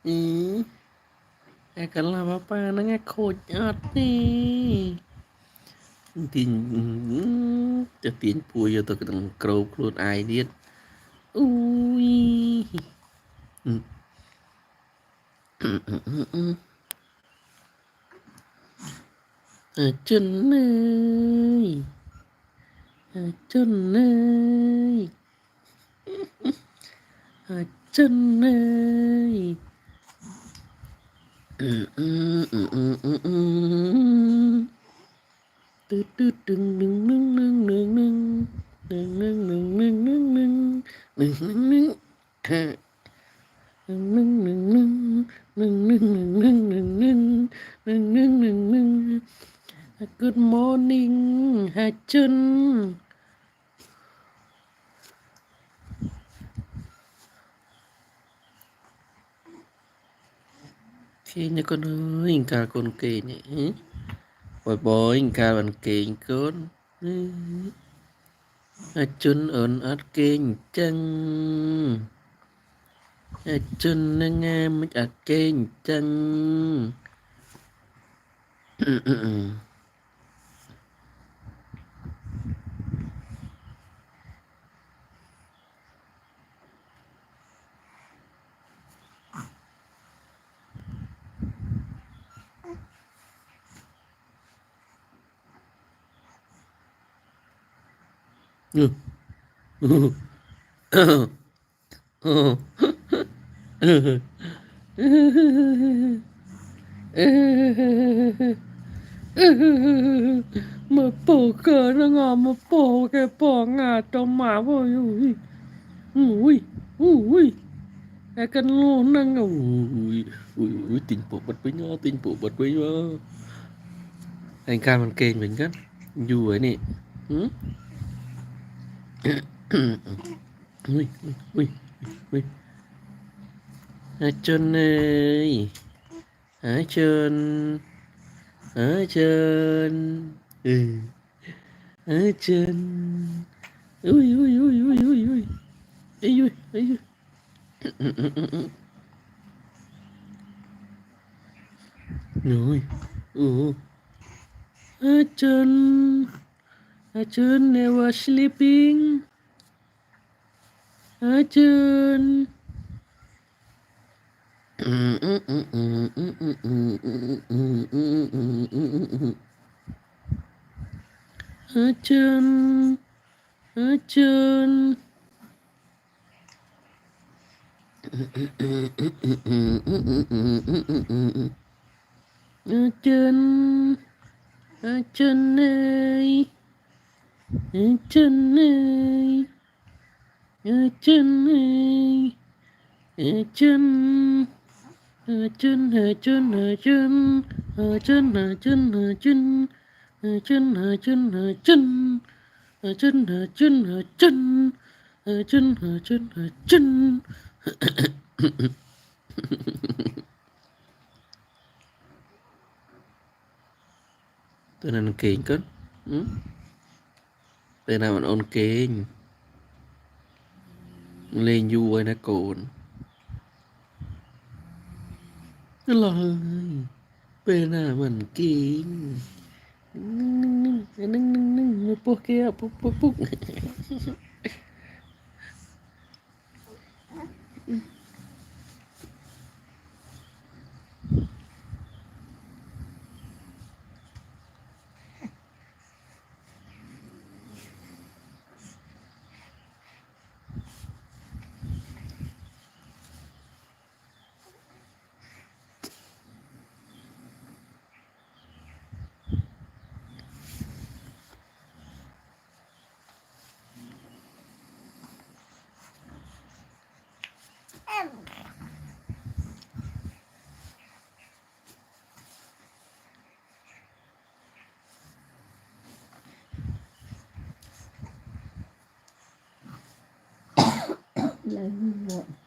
Ừ, cái làm apa nó nghe khôi nhát đi tiền cho tiền pui cho tôi cái thằng cầu luôn ai biết ui chân ơi chân ơi chân ơi tư tư đừng đừng đừng đừng đừng đừng đừng đừng đừng đừng đừng đừng đừng Good morning, Hà Trân. Khi nhà con ơi, hình cả con kề nhỉ? Bồi bồi, hình cả bạn kề con. Hà Trân ơn át kênh chăng. Hà Trân nâng em át kênh chăng. mà bổ cờ nó ngò mà bổ cái bổ ngà trong má vô ui ui cái cần luôn nâng ui tình bộ bật với nhau tình bộ bật với nhau anh ca bằng kênh mình cất dù ấy nè ui ui ui Hà Trân ơi Hà Trân Hà Trân Hà Trân ui ui ui ui ui ui ui ui ui rồi Arjun Arjun never sleeping Arjun Arjun Arjun Arjun Arjun ơi Arjun ơi Arjun ơi Arjun Arjun Arjun Arjun Arjun Arjun Arjun Arjun Arjun Arjun Arjun Arjun Arjun Arjun Arjun Arjun Tôi là kênh cất Tôi nào ôn kênh lên vui nó cồn lời bên nào mình kênh nâng một bố kia bốc Là như vậy.